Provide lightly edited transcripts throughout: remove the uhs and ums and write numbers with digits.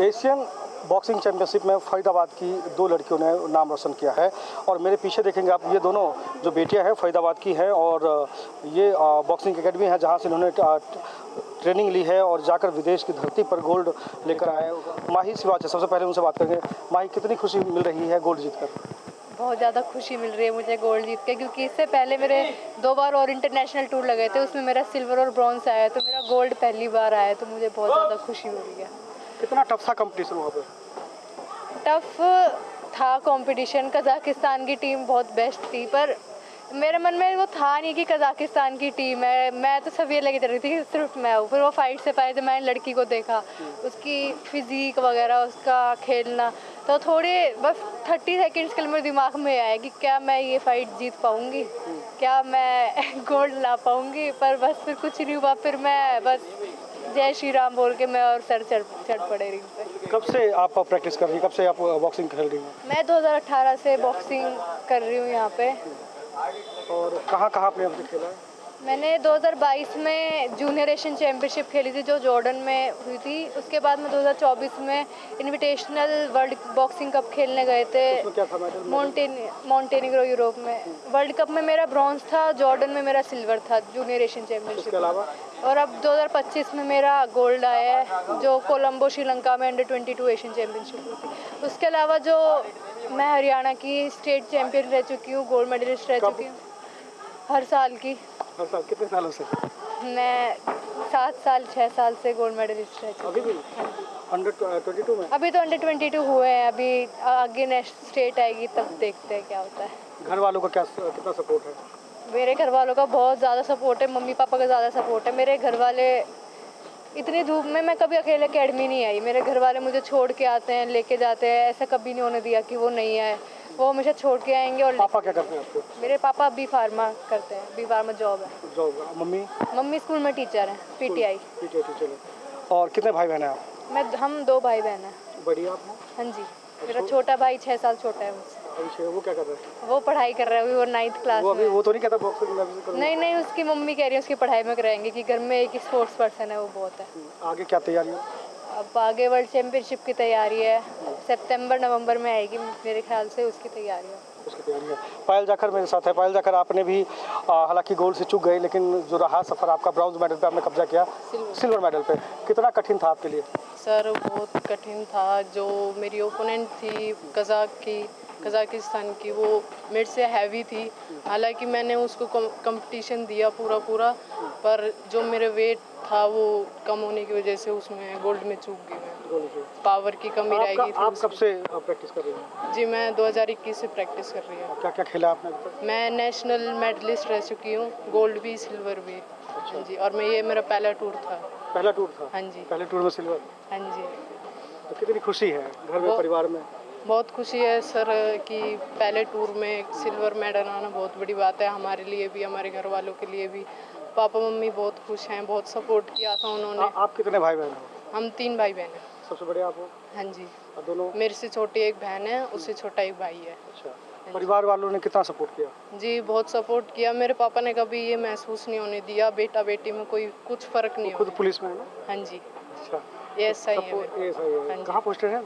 Asian boxing championship में फरीदाबाद की 2 लड़कियों ने नाम रोशन किया है और मेरे पीछे देखेंगे आप, ये दोनों जो बेटियां हैं फरीदाबाद की हैं और ये बॉक्सिंग एकेडमी है जहां से इन्होंने ट्रेनिंग ली है और जाकर विदेश की धरती पर गोल्ड लेकर आए हैं। माही सिवाच है, सबसे पहले उनसे बात करेंगे। माही, कितनी खुशी मिल रही है गोल्ड जीतकर? बहुत ज़्यादा खुशी मिल रही है मुझे गोल्ड जीत के, क्योंकि इससे पहले मेरे 2 बार और इंटरनेशनल टूर लगे थे, उसमें मेरा सिल्वर और ब्रॉन्ज आया, तो मेरा गोल्ड पहली बार आया, तो मुझे बहुत ज़्यादा खुशी हो रही है। कितना टफ था कंपटीशन वहाँ पे? टफ था कंपटीशन, कज़ाकिस्तान की टीम बहुत बेस्ट थी, पर मेरे मन में वो था नहीं कि कज़ाकिस्तान की टीम है, मैं तो सब ये लगी चल रही थी कि सिर्फ मैं हूँ। फिर वो फाइट से पहले जब मैंने लड़की को देखा, उसकी फिज़िक वगैरह, उसका खेलना, तो थोड़े बस 30 सेकेंड्स के लिए मेरे दिमाग में आया कि क्या मैं ये फाइट जीत पाऊँगी, क्या मैं गोल्ड ला पाऊँगी, पर बस फिर कुछ नहीं हुआ। फिर मैं बस जय श्री राम बोल के मैं और सर चढ़ पड़े रिंग पे। कब से आप प्रैक्टिस कर रही हैं, कब से आप बॉक्सिंग खेल रही हैं? मैं 2018 से बॉक्सिंग कर रही हूँ यहाँ पे। और कहाँ कहाँ आपने अभी खेला है? मैंने 2022 में जूनियर एशियन चैम्पियनशिप खेली थी जो जॉर्डन में हुई थी। उसके बाद में 2024 में इनविटेशनल वर्ल्ड बॉक्सिंग कप खेलने गए थे क्या था मेडल? मॉन्टेनिग्रो यूरोप में। वर्ल्ड कप में मेरा ब्रॉन्ज था, जॉर्डन में मेरा सिल्वर था जूनियर एशियन चैम्पियनशिप। उसके अलावा और अब 2025 में मेरा गोल्ड आया है जो कोलंबो श्रीलंका में अंडर 22 एशियन चैम्पियनशिप हुई थी। उसके अलावा जो मैं हरियाणा की स्टेट चैम्पियन रह चुकी हूँ, गोल्ड मेडलिस्ट रह चुकी हूँ हर साल की। हर साल? कितने सालों से? मैं 7 साल 6 साल से गोल्ड मेडलिस्ट रह चुकी हूँ। अभी भी अंडर 22 में? अभी तो अंडर 22 हुए हैं, अभी आगे नेक्स्ट स्टेट आएगी तब देखते हैं क्या होता है। घर वालों का कितना सपोर्ट है? मेरे घर वालों का बहुत ज़्यादा सपोर्ट है, मम्मी पापा का ज़्यादा सपोर्ट है। मेरे घर वाले, इतनी धूप में मैं कभी अकेले अकेडमी नहीं आई, मेरे घर वाले मुझे छोड़ के आते हैं, लेके जाते हैं, ऐसा कभी नहीं होने दिया कि वो नहीं आए, वो हमेशा छोड़ के आएंगे। और पापा क्या करते हैं आपके? मेरे पापा बी फार्मा करते हैं, बी फार्मा जॉब है। जॉब? मम्मी? मम्मी स्कूल में टीचर हैं, पीटीआई टीचर है। और कितने भाई बहन हैं आप? हम 2 भाई बहन हैं। बड़ी आप? हाँ जी, मेरा छोटा भाई 6 साल छोटा है मुझसे। अभी वो क्या कर रहा है? वो पढ़ाई कर रहा है, अभी वो 9th क्लास में। वो तो नहीं कहता बॉक्सिंग करूंगा? नहीं, उसकी मम्मी कह रही है उसकी पढ़ाई में कराएंगे कि घर में एक स्पोर्ट्स पर्सन है, वो बहुत है। आगे क्या तैयारी है? अब आगे वर्ल्ड चैम्पियनशिप की तैयारी है, सितंबर नवंबर में आएगी मेरे ख्याल से, उसकी तैयारी है। उसकी तैयारी है। पायल जाखर मेरे साथ है। पायल जाखर, आपने भी हालांकि गोल्ड से चूक गए, लेकिन जो रहा सफ़र आपका, ब्रॉन्ज मेडल पे आपने कब्जा किया, सिल्वर मेडल पे, कितना कठिन था आपके लिए? सर बहुत कठिन था। जो मेरी ओपोनेंट थी कज़ाकिस्तान की, वो मेरे से हैवी थी। हालांकि मैंने उसको कंपटीशन दिया पूरा, पर जो मेरे वेट था वो कम होने की वजह से उसमें गोल्ड में चूक गई मैं। पावर की कमी रह गई थी। आप कब से प्रैक्टिस कर रही हैं? जी, मैं 2021 से प्रैक्टिस कर रही हूँ। क्या क्या खेला आपने अभी तक? मैं नेशनल मेडलिस्ट रह चुकी हूँ, गोल्ड भी सिल्वर भी। हाँ जी, और ये मेरा पहला टूर था। पहला टूर था? हाँ जी। पहले टूर में सिल्वर? हाँ जी। तो कितनी खुशी है घर में, परिवार में? बहुत खुशी है सर कि पहले टूर में सिल्वर मेडल आना बहुत बड़ी बात है हमारे लिए भी, हमारे घर वालों के लिए भी। पापा मम्मी बहुत खुश हैं, बहुत सपोर्ट किया था उन्होंने। आप कितने भाई बहन हो? हम 3 भाई बहन हैं। सबसे बड़े आप हो? हाँ जी। और दोनों? मेरे से छोटी एक बहन है, उससे छोटा एक भाई है। अच्छा। परिवार वालों ने कितना सपोर्ट किया? जी, बहुत सपोर्ट किया। मेरे पापा ने कभी ये महसूस नहीं होने दिया बेटा बेटी में कोई कुछ फ़र्क नहीं। खुद पुलिस में है ना? हाँ जी। अच्छा, ये सही है। कहाँ पोस्टेड है?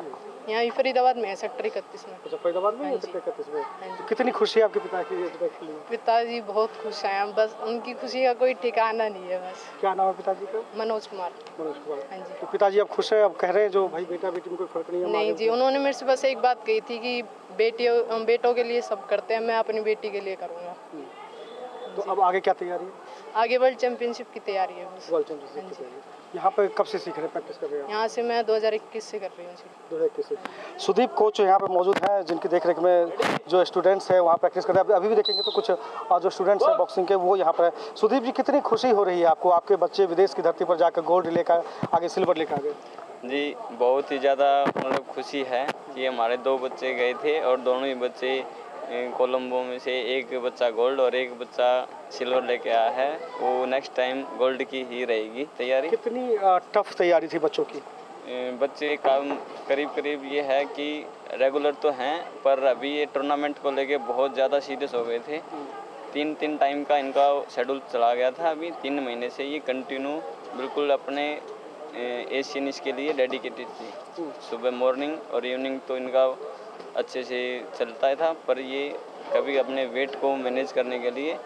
यहाँ ही फरीदाबाद में है, सेक्टर 31 में। अच्छा, फरीदाबाद में? हाँ सेक्टर 31 में। हाँ जी। कितनी खुशी है आपके पिता की? पिताजी बहुत खुश हैं, बस उनकी खुशी का कोई ठिकाना नहीं है बस। क्या नाम है पिताजी का? मनोज कुमार। मनोज कुमार। हाँ जी। तो पिताजी अब खुश है, अब कह रहे हैं जो भाई बेटा बेटी में कोई फर्क नहीं है? नहीं जी, उन्होंने मेरे से बस एक बात कही थी कि बेटों के लिए सब करते हैं, मैं अपनी बेटी के लिए करूँगा। तो अब आगे क्या तैयारी है? आगे वर्ल्ड चैम्पियनशिप की तैयारी है बस। वर्ल्ड चैम्पियनशिप की तैयारी। यहाँ पे कब से सीख रहे हैं, प्रैक्टिस कर रहे हैं? यहाँ से मैं 2021 से कर रही हूँ। 2021 से। सुदीप कोच यहाँ पे मौजूद हैं, जिनकी देखरेख में जो स्टूडेंट्स हैं वहाँ प्रैक्टिस कर रहे हैं। अभी भी देखेंगे तो कुछ जो स्टूडेंट्स हैं बॉक्सिंग के, वो यहाँ पर है। सुदीप जी, कितनी खुशी हो रही है आपको, आपके बच्चे विदेश की धरती पर जाकर गोल्ड लेकर आगे सिल्वर लेकर आ गए? जी, बहुत ही ज़्यादा मतलब खुशी है कि हमारे 2 बच्चे गए थे और दोनों ही बच्चे कोलंबो में से एक बच्चा गोल्ड और एक बच्चा सिल्वर लेके आया है। वो नेक्स्ट टाइम गोल्ड की ही रहेगी तैयारी। कितनी टफ तैयारी थी बच्चों की? बच्चे का करीब ये है कि रेगुलर तो हैं, पर अभी ये टूर्नामेंट को लेके बहुत ज़्यादा सीरियस हो गए थे। 3 टाइम का इनका शेड्यूल चला गया था। अभी 3 महीने से ये कंटिन्यू बिल्कुल अपने एशियन इसके लिए डेडिकेटेड थी। सुबह मॉर्निंग और इवनिंग तो इनका अच्छे से चलता था, पर ये कभी अपने वेट को मैनेज करने के लिए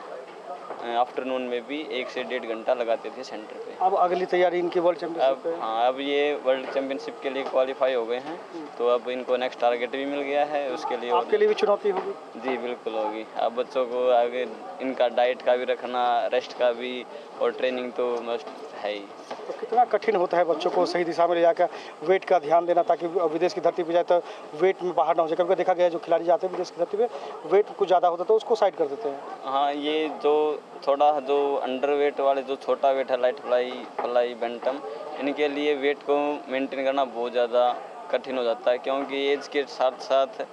आफ्टरनून में भी 1 से 1.5 घंटा लगाते थे सेंटर पे। अब अगली तैयारी इनकी वर्ल्ड चैंपियनशिप अब पे? हाँ, अब ये वर्ल्ड चैंपियनशिप के लिए क्वालिफाई हो गए हैं, तो अब इनको नेक्स्ट टारगेट भी मिल गया है उसके लिए। आपके लिए भी चुनौती होगी? जी बिल्कुल होगी। अब बच्चों को आगे इनका डाइट का भी रखना, रेस्ट का भी, और ट्रेनिंग तो मस्ट है ही। तो कितना कठिन होता है बच्चों को सही दिशा में ले जाकर वेट का ध्यान देना, ताकि विदेश की धरती पे जाए तो वेट में बाहर ना हो जाए? कभी देखा गया है जो खिलाड़ी जाते हैं विदेश की धरती पे, वेट कुछ ज़्यादा होता है तो उसको साइड कर देते हैं। हाँ, ये जो थोड़ा जो अंडर वेट वाले, जो छोटा वेट है, लाइट फ्लाई बैंटम, इनके लिए वेट को मेंटेन करना बहुत ज़्यादा कठिन हो जाता है, क्योंकि एज के साथ साथ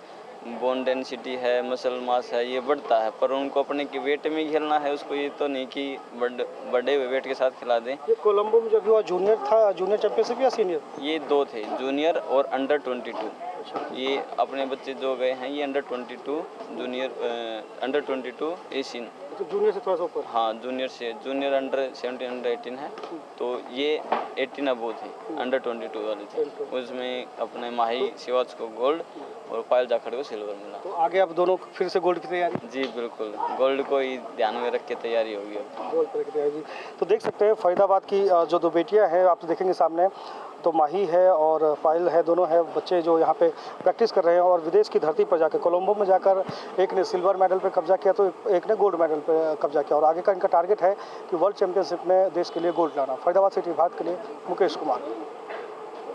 बोन डेंसिटी है, मसल मास है, ये बढ़ता है। पर उनको अपने के वेट में ही खेलना है, उसको ये तो नहीं कि बड़े हुए वेट के साथ खिला दें। ये कोलंबो में जब हुआ जूनियर था, जूनियर चैंपियनशिप या सीनियर? ये 2 थे, जूनियर और अंडर 22। ये अपने बच्चे जो गए हैं ये अंडर 22 जूनियर, अंडर 22 एशियन। तो जूनियर से थोड़ा सा ऊपर? हाँ, जूनियर अंडर 17 अंडर 18 है, तो ये 18 अबो थे, अंडर 22 वाले थे। उसमें अपने माही शिवाज को गोल्ड और पायल जाखड़ को सिल्वर मिला। तो आगे अब दोनों फिर से गोल्ड की तैयारी? जी बिल्कुल, गोल्ड को ही ध्यान में रख के तैयारी होगी अब। गोल्ड पर की तैयारी। तो देख सकते हैं फरीदाबाद की जो 2 बेटियां हैं, आप तो देखेंगे सामने, तो माही है और पायल है, दोनों है बच्चे जो यहाँ पे प्रैक्टिस कर रहे हैं और विदेश की धरती पर जाकर कोलंबो में जाकर एक ने सिल्वर मेडल पे कब्जा किया तो एक ने गोल्ड मेडल पे कब्जा किया, और आगे का इनका टारगेट है कि वर्ल्ड चैंपियनशिप में देश के लिए गोल्ड लाना। फरीदाबाद से भारत के लिए मुकेश कुमार।